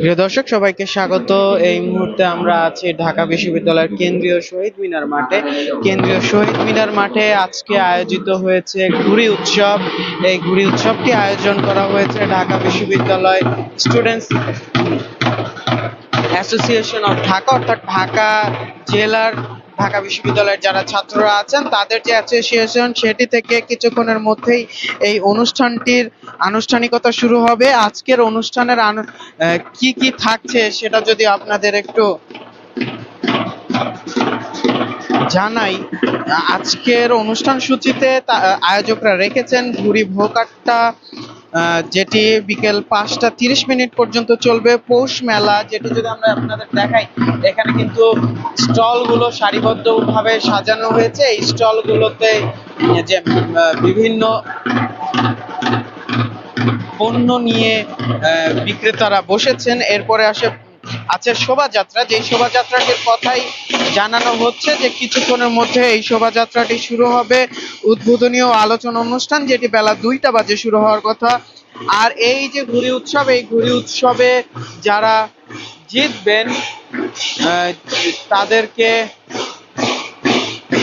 প্রিয় দর্শক, সবাইকে স্বাগত। এই মুহূর্তে আমরা আছি ঢাকা বিশ্ববিদ্যালয়ের কেন্দ্রীয় শহীদ মিনার মাঠে। কেন্দ্রীয় শহীদ মিনার মাঠে আজকে আয়োজিত হয়েছে ঘুড়ি উৎসব। এই ঘুড়ি উৎসবটি আয়োজন করা হয়েছে ঢাকা বিশ্ববিদ্যালয় স্টুডেন্টস অ্যাসোসিয়েশন অফ ঢাকা, অর্থাৎ ঢাকা জেলার ঢাকা বিশ্ববিদ্যালয়ের যারা ছাত্ররা আছেন তাদের যে অ্যাসোসিয়েশন, সেটি থেকে কিছুক্ষণের মধ্যেই এই অনুষ্ঠানটির আনুষ্ঠানিকতা শুরু হবে। আজকের অনুষ্ঠানের কি কি থাকছে সেটা যদি আপনাদের একটু জানাই। আজকের অনুষ্ঠান সূচিতে আয়োজকরা রেখেছেন ঘুড়ি ভোকাট্টা, যেটি বিকেল 5টা 30 মিনিট পর্যন্ত চলবে। পৌষ মেলা, যেটি যদি আমরা আপনাদের দেখাই, এখানে কিন্তু স্টলগুলো সারিবদ্ধভাবে সাজানো হয়েছে। এই স্টলগুলোতে যে বিভিন্ন পণ্য নিয়ে বিক্রেতারা বসেছেন। এরপরে আছে শোভাযাত্রা, যে শোভাযাত্রাটির কথাই জানানো হচ্ছে যে কিছুক্ষণের মধ্যে এই শোভাযাত্রাটি শুরু হবে। উদ্বোধনী ও আলোচনা অনুষ্ঠান, যেটি বেলা 2টা বাজে শুরু হওয়ার কথা। আর এই যে ঘুড়ি উৎসব, এই ঘুড়ি উৎসবে যারা জিতবেন তাদেরকে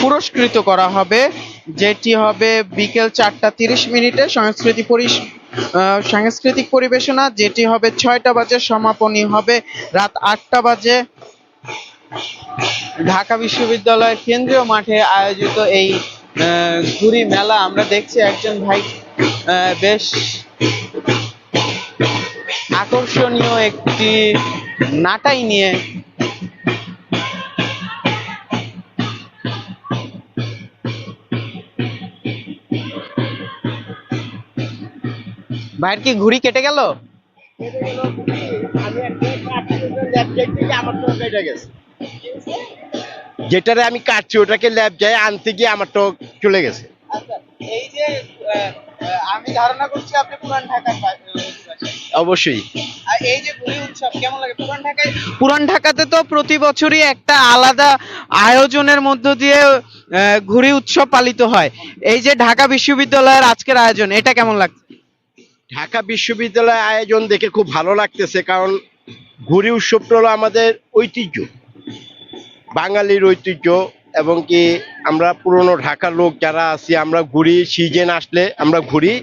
পুরস্কৃত করা হবে, যেটি হবে বিকেল 4টা 30 মিনিটে সাংস্কৃতিক পরিবেশনা, যেটি হবে 6টা বাজে। সমাপনী হবে রাত 8টা বাজে। ঢাকা বিশ্ববিদ্যালয়ের কেন্দ্রীয় মাঠে আয়োজিত এই ঘুড়ি মেলা, আমরা দেখছি একজন ভাই বেশ আকর্ষণীয় একটি নাটাই নিয়ে ভাইয়ের কি ঘুড়ি কেটে গেল? যেটারে আমি কাটছি ওটাকে ল্যাব যায় আনতে গিয়ে আমার তো চলে গেছে। আচ্ছা, এই যে আমি ধারণা করছি আপনি পুরান ঢাকার অবশ্যই। আর এই যে ঘুড়ি উৎসব কেমন লাগে পুরান ঢাকাতে তো প্রতি বছরই একটা আলাদা আয়োজনের মধ্য দিয়ে ঘুড়ি উৎসব পালিত হয়। এই যে ঢাকা বিশ্ববিদ্যালয়ের আজকের আয়োজন, এটা কেমন লাগছে? ঢাকা বিশ্ববিদ্যালয় আয়োজন দেখে খুব ভালো লাগতেছে, কারণ ঘুড়ি উৎসবটা হলো আমাদের ঐতিহ্য, বাঙালির ঐতিহ্য। এবং কি আমরা পুরনো ঢাকার লোক যারা আছি, আমরা ঘুড়ি সিজন আসলে আমরা ঘুড়ি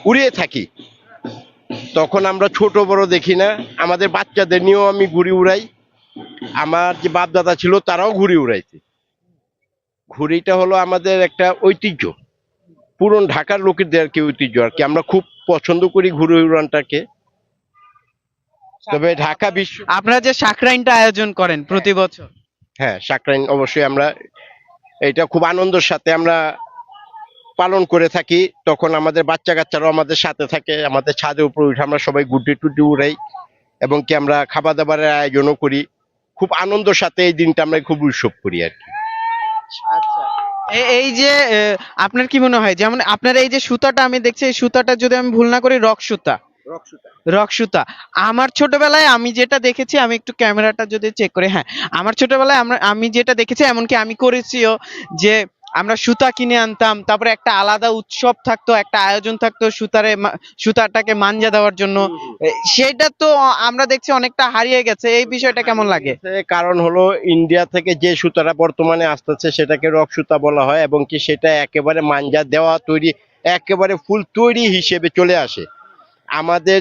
উড়িয়ে থাকি। তখন আমরা ছোট বড় দেখি না, আমাদের বাচ্চাদের নিয়েও আমি ঘুড়ি উড়াই। আমার যে বাপ দাদা ছিল তারাও ঘুড়ি উড়াইছে। ঘুড়িটা হলো আমাদের একটা ঐতিহ্য, পুরনো ঢাকার লোকেদের আর কি ঐতিহ্য আর কি। আমরা খুব পছন্দ করি ঘুড়ি উড়ানটাকে। তবে ঢাকা বিশ্ব আপনারা যে সাকরাইনটা আয়োজন করেন প্রতি বছর, হ্যাঁ সাকরাইন অবশ্যই আমরা এটা খুব আনন্দের সাথে আমরা পালন করে থাকি। তখন আমাদের বাচ্চা কাচ্চারাও আমাদের সাথে থাকে, আমাদের ছাদে উপরে উঠে আমরা সবাই গুড্ডি টুড্ডি উড়াই এবং কি আমরা খাবার দাবারের আয়োজনও করি। খুব আনন্দের সাথে এই দিনটা আমরা খুব উৎসব করি আর কি। আচ্ছা, এই যে আপনার কি মনে হয়, যেমন আপনার এই যে সুতাটা আমি দেখছি, এই সুতাটা যদি আমি ভুল না করি রক সুতা, রক সুতা। আমার ছোটবেলায় আমি যেটা দেখেছি, আমি একটু ক্যামেরাটা যদি চেক করি, হ্যাঁ আমার ছোটবেলায় আমি যেটা দেখেছি, এমনকি আমি করেছিও, যে আমরা সুতা কিনে আনতাম, তারপরে একটা আলাদা উৎসব থাকতো, একটা আয়োজন থাকতো সুতাটাকে মাঞ্জা দেওয়ার জন্য। সেটা তো আমরা দেখছি অনেকটা হারিয়ে গেছে। এই বিষয়টা কেমন লাগে? কারণ হলো ইন্ডিয়া থেকে যে সুতাটা বর্তমানে আসতেছে সেটাকে রক সুতা বলা হয়, এবং কি সেটা একেবারে মাঞ্জা দেওয়া তৈরি, একেবারে ফুল তৈরি হিসেবে চলে আসে। আমাদের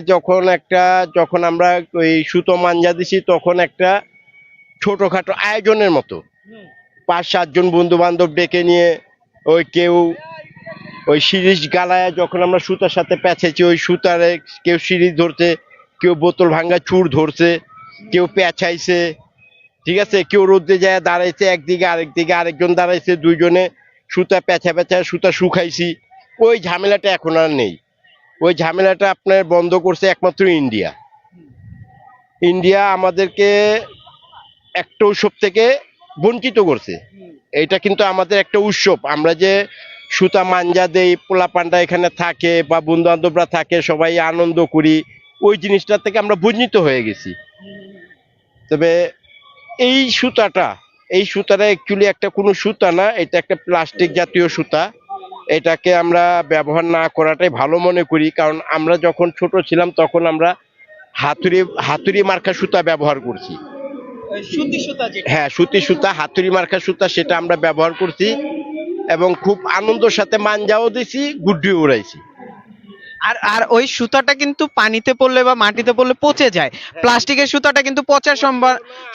যখন আমরা ওই সুতো মাঞ্জা দিছি, তখন একটা ছোটখাটো আয়োজনের মতো 5-7 জন বন্ধু বান্ধব ডেকে নিয়ে ওই সিরিজ গালায় যখন আমরা সুতার সাথে পেঁচেছি, ওই সুতারে কেউ সিরিজ ধরছে, কেউ বোতল ভাঙ্গা চুর ধরছে, কেউ পেঁচাইছে, ঠিক আছে, কেউ রোদে যায় দাঁড়াইছে একদিকে, আরেকদিকে আরেকজন দাঁড়াইছে, দুইজনে সুতা পেঁচা সুতা শুকাইছি। ওই ঝামেলাটা এখন আর নেই। ওই ঝামেলাটা আপনার বন্ধ করছে একমাত্র ইন্ডিয়া। ইন্ডিয়া আমাদেরকে একটা উৎসব থেকে বঞ্চিত করছে। এটা কিন্তু আমাদের একটা উৎসব। আমরা যে সুতা মাঞ্জা দেই, পোলাপান্ডা এখানে থাকে বা বন্ধু বান্ধবরা থাকে, সবাই আনন্দ করি, ওই জিনিসটা থেকে আমরা বঞ্চিত হয়ে গেছি। তবে এই সুতাটা অ্যাকচুয়ালি একটা কোনো সুতা না, এটা একটা প্লাস্টিক জাতীয় সুতা। এটাকে আমরা ব্যবহার না করাটাই ভালো মনে করি, কারণ আমরা যখন ছোট ছিলাম তখন আমরা হাতুড়ি হাতুড়ি মার্কা সুতা ব্যবহার করছি। সুতি সুতা যেটা। হ্যাঁ, সুতি সুতা, হাতুড়ি মার্কা সুতা, সেটা আমরা ব্যবহার করছি এবং খুব আনন্দের সাথে মাঞ্জাও দিছি, গুড্ডিও উড়াইছি। আর আর ওই সুতাটা কিন্তু পানিতে পড়লে বা মাটিতে পড়লে পচে যায়, প্লাস্টিকের সুতাটা কিন্তু পচার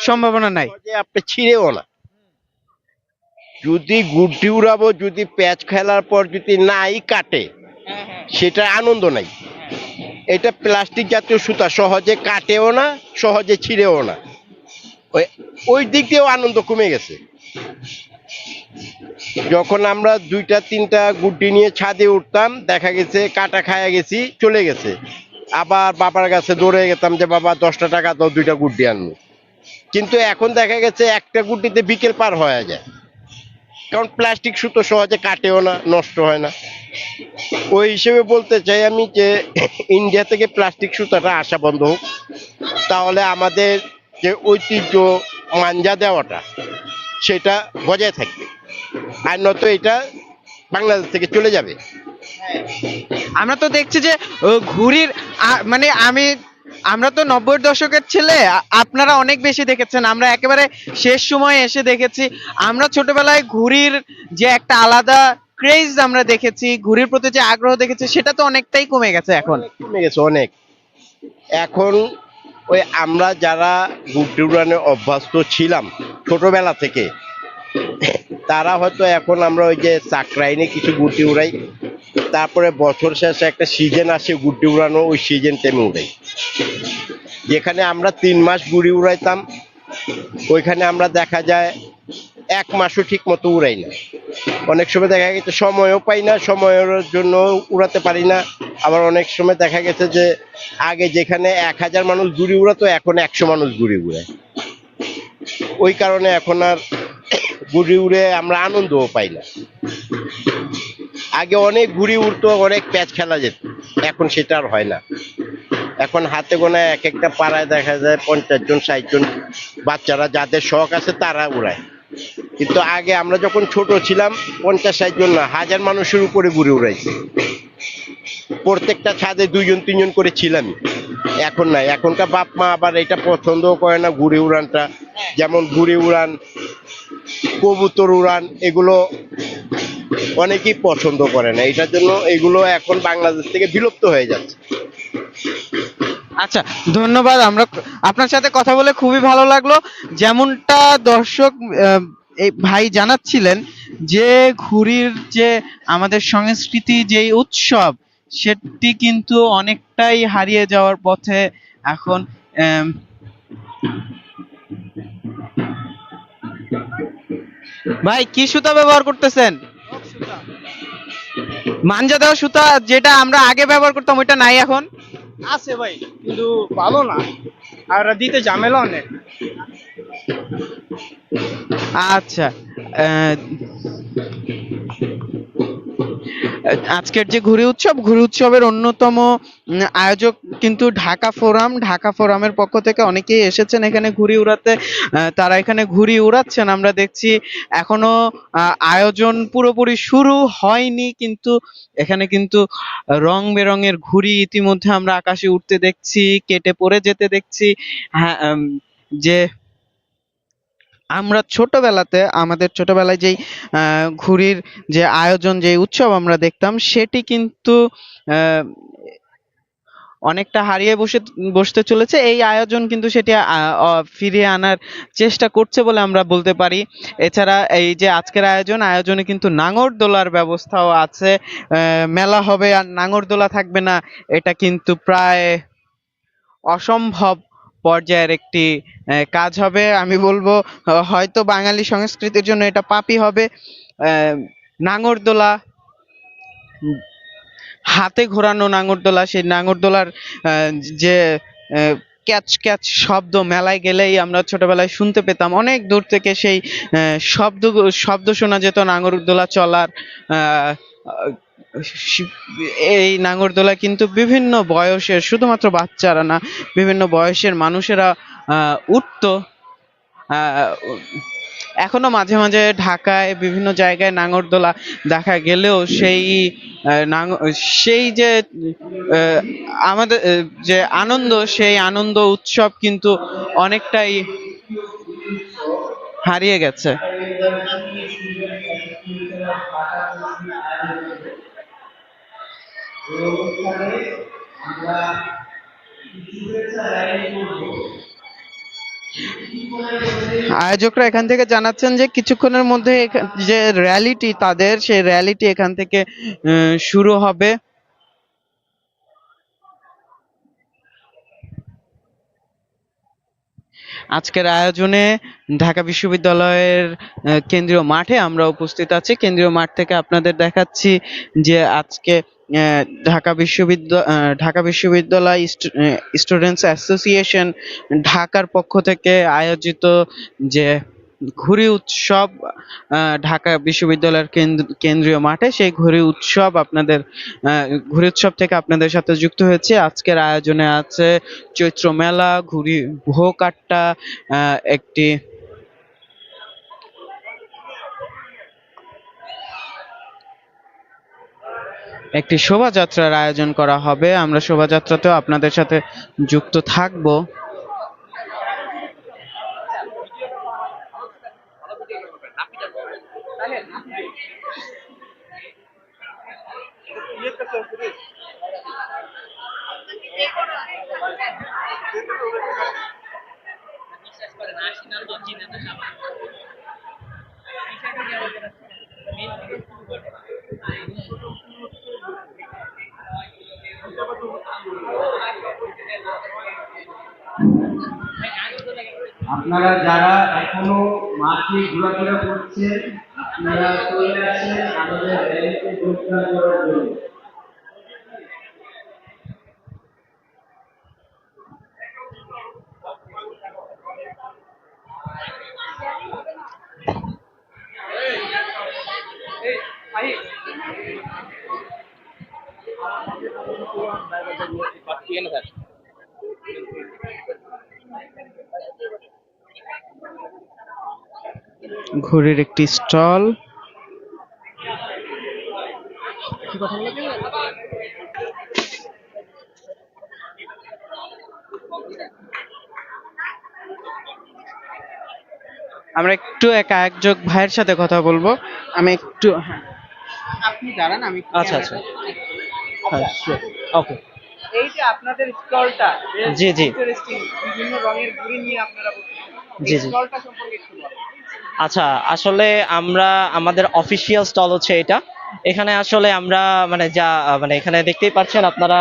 সম্ভাবনা নাই। যে আপনি ছিঁড়েও না, যদি গুড্ডি উড়াবো, যদি প্যাচ খেলার পর যদি নাই কাটে, সেটা আনন্দ নাই। এটা প্লাস্টিক জাতীয় সুতা, সহজে কাটেও না, সহজে ছিঁড়েও না, ওই ওই দিক দিয়েও আনন্দ কমে গেছে। যখন আমরা 2-3টা গুড্ডি নিয়ে ছাদে উঠতাম, দেখা গেছে কাটা খায়া গেছি, চলে গেছে, আবার বাবার কাছে দৌড়ে গেতাম যে বাবা 10টা টাকা দাও, 2টা গুড্ডি আনবো। কিন্তু এখন দেখা গেছে একটা গুড্ডিতে বিকেল পার হয়ে যায়, কারণ প্লাস্টিক সুতো সহজে কাটেও না, নষ্ট হয় না। ওই হিসেবে বলতে চাই আমি যে ইন্ডিয়া থেকে প্লাস্টিক সুতাটা আসা বন্ধ হোক, তাহলে আমাদের যে ঐতিহ্য মাঞ্জা দেওয়াটা সেটা বজায় থাকবে, আর নয়তো এটা বাংলাদেশ থেকে চলে যাবে। আমরা তো দেখছি যে ঘুড়ির মানে আমরা তো 90-এর দশকের ছেলে, আপনারা অনেক বেশি দেখেছেন, আমরা একেবারে শেষ সময়ে এসে দেখেছি। আমরা ছোটবেলায় ঘুড়ির যে একটা আলাদা ক্রেজ আমরা দেখেছি, ঘুড়ির প্রতি যে আগ্রহ দেখেছি, সেটা তো অনেকটাই কমে গেছে এখন। কমে গেছে অনেক। এখন ওই আমরা যারা গুড্ডি উড়ানে অভ্যস্ত ছিলাম ছোটবেলা থেকে, তারা হয়তো এখন আমরা ওই যে চাকরাইনে কিছু গুড্ডি উড়াই, তারপরে বছর শেষে একটা সিজন আসে গুড্ডি উড়ানো, ওই সিজন টাইমে উড়াই। যেখানে আমরা 3 মাস গুড়ি উড়াইতাম, ওইখানে আমরা দেখা যায় 1 মাসও ঠিক মতো উড়াই না। অনেক সময় দেখা গেছে সময়ও পাই না, সময়ের জন্য উড়াতে পারি না। আবার অনেক সময় দেখা গেছে যে আগে যেখানে 1000 মানুষ গুড়ি উড়াতো, এখন 100 মানুষ গুড়ি উড়ায়। ওই কারণে এখন আর গুড়ি উড়ে আমরা আনন্দও পাই না। আগে অনেক গুড়ি উড়তো, অনেক প্যাচ খেলা যেত, এখন সেটা আর হয় না। এখন হাতে গোনা এক একটা পাড়ায় দেখা যায় 50 জন 60 জন বাচ্চারা, যাদের শখ আছে তারা উড়ায়। কিন্তু আগে আমরা যখন ছোট ছিলাম 50-60 জন না, 1000 মানুষের উপরে ঘুরে উড়াইছে। প্রত্যেকটা ছাদে 2-3 জন করে ছিলামই। এখন নাই, এখনকার বাপ মা আবার এটা পছন্দ করে না ঘুড়ি উড়ানটা। যেমন ঘুড়ি উড়ান, কবুতর উড়ান, এগুলো অনেকেই পছন্দ করে না। এটার জন্য এগুলো এখন বাংলাদেশ থেকে বিলুপ্ত হয়ে যাচ্ছে। আচ্ছা, ধন্যবাদ। আমরা আপনার সাথে কথা বলে খুবই ভালো লাগলো। যেমনটা দর্শক এই ভাই জানাচ্ছিলেন যে ঘুড়ির যে আমাদের সংস্কৃতি, যে উৎসব, সেটি কিন্তু অনেকটাই হারিয়ে যাওয়ার পথে এখন। ভাই কি সুতা ব্যবহার করতেছেন? মাঞ্জা দেওয়া সুতা, যেটা আমরা আগে ব্যবহার করতাম, ওইটা নাই এখন। আছে ভাই, কিন্তু ভালো না, আর দিতে ঝামেলা অনেক। আচ্ছা, আজকের যে ঘুড়ি উৎসবের অন্যতম আয়োজক কিন্তু ঢাকা ফোরামের পক্ষ থেকে অনেকেই এসেছেন এখানে ঘুড়ি উড়াতে। তারা এখানে ঘুড়ি উড়াচ্ছেন, আমরা দেখছি। এখনো আয়োজন পুরোপুরি শুরু হয়নি, কিন্তু এখানে কিন্তু রং বেরঙের ঘুড়ি ইতিমধ্যে আমরা আকাশে উঠতে দেখছি, কেটে পড়ে যেতে দেখছি। হ্যাঁ, যে আমরা আমাদের ছোটবেলায় যেই ঘুড়ির যে আয়োজন, যে উৎসব আমরা দেখতাম, সেটি কিন্তু অনেকটা হারিয়ে বসতে চলেছে। এই আয়োজন কিন্তু সেটি ফিরিয়ে আনার চেষ্টা করছে বলে আমরা বলতে পারি। এছাড়া এই যে আজকের আয়োজনে কিন্তু নাঙরদোলার ব্যবস্থাও আছে। মেলা হবে আর নাঙরদোলা থাকবে না, এটা কিন্তু প্রায় অসম্ভব পর্যায়ের একটি কাজ হবে। আমি বলবো হয়তো বাঙালি সংস্কৃতির জন্য এটা পাপই হবে। নাঙরদোলা, হাতে ঘোরানো নাঙরদোলা, সেই নাঙরদোলার যে ক্যাচ ক্যাচ শব্দ মেলায় গেলেই আমরা ছোটবেলায় শুনতে পেতাম, অনেক দূর থেকে সেই শব্দ শোনা যেত নাঙরদোলা চলার। এই নাঙরদোলা কিন্তু বিভিন্ন বয়সের, শুধুমাত্র বাচ্চারা না, বিভিন্ন বয়সের মানুষেরা উঠতো। এখনো মাঝে মাঝে ঢাকায় বিভিন্ন জায়গায় নাগরদোলা দেখা গেলেও সেই যে আমাদের যে আনন্দ, সেই আনন্দ উৎসব কিন্তু অনেকটাই হারিয়ে গেছে। আয়োজকরা এখান থেকে জানাচ্ছেন যে কিছুক্ষণের মধ্যে যে র্যালিটি তাদের, সেই র্যালিটি এখান থেকে শুরু হবে। আজকের আয়োজনে ঢাকা বিশ্ববিদ্যালয়ের কেন্দ্রীয় মাঠে আমরা উপস্থিত আছি। কেন্দ্রীয় মাঠ থেকে আপনাদের দেখাচ্ছি যে আজকে ঢাকা বিশ্ববিদ্যালয় স্টুডেন্টস অ্যাসোসিয়েশন ঢাকার পক্ষ থেকে আয়োজিত যে ঘুড়ি উৎসব ঢাকা বিশ্ববিদ্যালয়ের কেন্দ্রীয় মাঠে, সেই ঘুড়ি উৎসব থেকে আপনাদের সাথে যুক্ত হয়েছে। আজকের আয়োজনে আছে চৈত্র মেলা, ঘুড়ি ভোগ কাট্টা, একটি শোভাযাত্রার আয়োজন করা হবে। আমরা শোভাযাত্রাতেও আপনাদের সাথে যুক্ত থাকব। আপনারা যারা এখনো মাঠে ঘোরাফেরা করছেন, আপনারা চলে আসেন আমাদের র্যালিতে যোগদান করার জন্য। ঘুড়ির একটি স্টল। আমরা একটু এক আয়োজক ভাইয়ের সাথে কথা বলবো। আমি একটু, হ্যাঁ আপনি দাঁড়ান, আমি আচ্ছা আচ্ছা হ্যাঁ ওকে। এই যে আপনাদের স্টলটা, জি জি ইন্টারেস্টিং, বিভিন্ন রঙের ঘুড়ি নিয়ে আপনারা বসেছেন, জি এই জি স্টলটা সম্পর্কে একটু বলেন। আচ্ছা, আসলে আমাদের অফিসিয়াল স্টল হচ্ছে এটা। এখানে আসলে আমরা মানে এখানে দেখতেই পাচ্ছেন আপনারা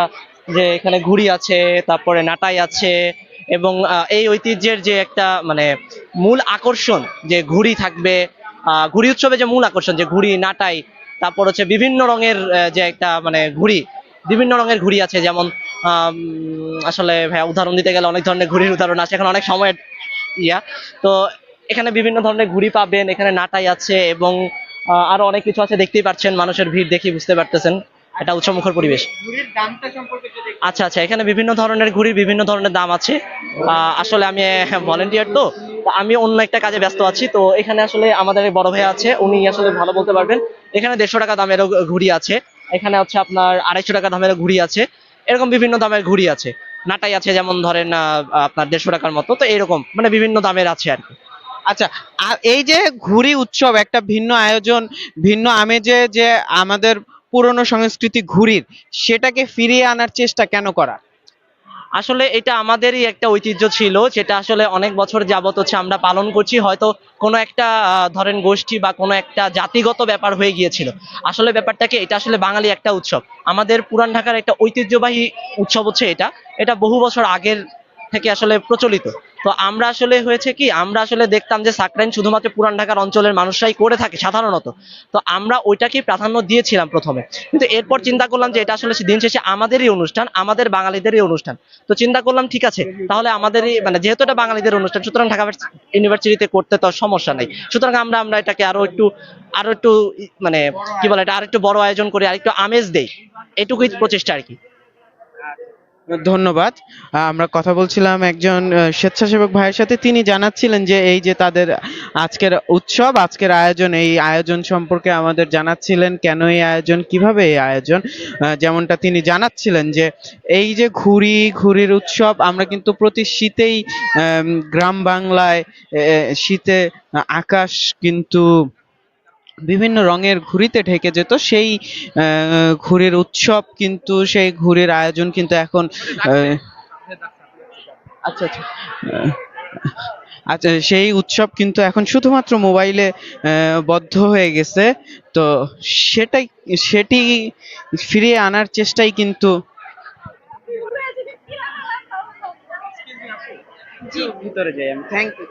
যে এখানে ঘুড়ি আছে, তারপরে নাটাই আছে, এবং এই ঐতিহ্যের যে একটা মানে মূল আকর্ষণ যে ঘুড়ি থাকবে, ঘুড়ি উৎসবে যে মূল আকর্ষণ যে ঘুড়ি নাটাই, তারপর হচ্ছে বিভিন্ন রঙের যে একটা মানে ঘুড়ি, বিভিন্ন রঙের ঘুড়ি আছে। যেমন আসলে ভাইয়া উদাহরণ দিতে গেলে অনেক ধরনের ঘুড়ির উদাহরণ আছে, এখন অনেক সময় তো এখানে বিভিন্ন ধরনের ঘুড়ি পাবেন, এখানে নাটাই আছে, এবং আরো অনেক কিছু আছে। দেখতেই পাচ্ছেন, মানুষের ভিড় দেখে বুঝতে পারতেছেন এটা উৎসবমুখর পরিবেশ। ঘুড়ির দামটা সম্পর্কে যদি আচ্ছা আচ্ছা, এখানে বিভিন্ন ধরনের ঘুড়ির বিভিন্ন ধরনের দাম আছে। আসলে আমি ভলেন্টিয়ার, তো আমি অন্য একটা কাজে ব্যস্ত আছি। তো এখানে আসলে আমাদের বড় ভাই আছে, উনি আসলে ভালো বলতে পারবেন। এখানে 150 টাকা দামেরও ঘুড়ি আছে, এখানে হচ্ছে আপনার 250 টাকা দামেরও ঘুড়ি আছে, এরকম বিভিন্ন দামের ঘুড়ি আছে। নাটাই আছে যেমন ধরেন আপনার 150 টাকার মতো, তো এরকম মানে বিভিন্ন দামের আছে আর কি। আচ্ছা, আর এই যে ঘুড়ি উৎসব একটা ভিন্ন আয়োজন, ভিন্ন আমেজে, যে আমাদের পুরনো সংস্কৃতি ঘুড়ির, সেটাকে ফিরিয়ে আনার চেষ্টা কেন করা? আসলে এটা আমাদেরই একটা ঐতিহ্য ছিল, যেটা আসলে অনেক বছর যাবত হচ্ছে আমরা পালন করছি। হয়তো কোনো একটা ধরেন গোষ্ঠী বা কোনো একটা জাতিগত ব্যাপার হয়ে গিয়েছিল। আসলে ব্যাপারটাকে, এটা আসলে বাঙালি একটা উৎসব, আমাদের পুরান ঢাকার একটা ঐতিহ্যবাহী উৎসব হচ্ছে এটা। এটা বহু বছর আগের থেকে আসলে প্রচলিত। তো আমরা আসলে হয়েছে কি, আমরা আসলে দেখতাম যে সাকরাইন শুধুমাত্র পুরান ঢাকার অঞ্চলের মানুষরাই করে থাকে সাধারণত। তো আমরা ওইটাকেই প্রাধান্য দিয়েছিলাম প্রথমে, কিন্তু এরপর চিন্তা করলাম যে এটা আসলে দিন শেষে আমাদেরই অনুষ্ঠান, আমাদের বাঙালিদেরই অনুষ্ঠান। তো চিন্তা করলাম ঠিক আছে, তাহলে আমাদেরই মানে যেহেতু এটা বাঙালিদের অনুষ্ঠান, সুতরাং ঢাকা ইউনিভার্সিটিতে করতে তো সমস্যা নেই। সুতরাং আমরা এটাকে আরো একটু মানে কি বলে, এটা আরেকটু বড় আয়োজন করে আরেকটু আমেজ দেই, এটুকুই প্রচেষ্টা আর কি। ধন্যবাদ। আমরা কথা বলছিলাম একজন স্বেচ্ছাসেবক ভাইয়ের সাথে, তিনি জানাচ্ছিলেন যে এই যে তাদের আজকের উৎসব, আজকের আয়োজন, এই আয়োজন সম্পর্কে আমাদের জানাচ্ছিলেন কেন এই আয়োজন, কিভাবে এই আয়োজন। যেমনটা তিনি জানাচ্ছিলেন যে এই যে ঘুড়ির উৎসব আমরা কিন্তু প্রতি শীতেই গ্রাম বাংলায় শীতে আকাশ কিন্তু বিভিন্ন রঙের ঘুড়িতে ঢেকে যেত, সেই ঘুড়ির উৎসব কিন্তু, সেই ঘুড়ির আয়োজন কিন্তু এখন আচ্ছা আচ্ছা আহ, আচ্ছা, সেই উৎসব কিন্তু এখন শুধুমাত্র মোবাইলে বদ্ধ হয়ে গেছে। তো সেটি ফিরিয়ে আনার চেষ্টাই কিন্তু জি ভিতরে যাই আমি। Thank you.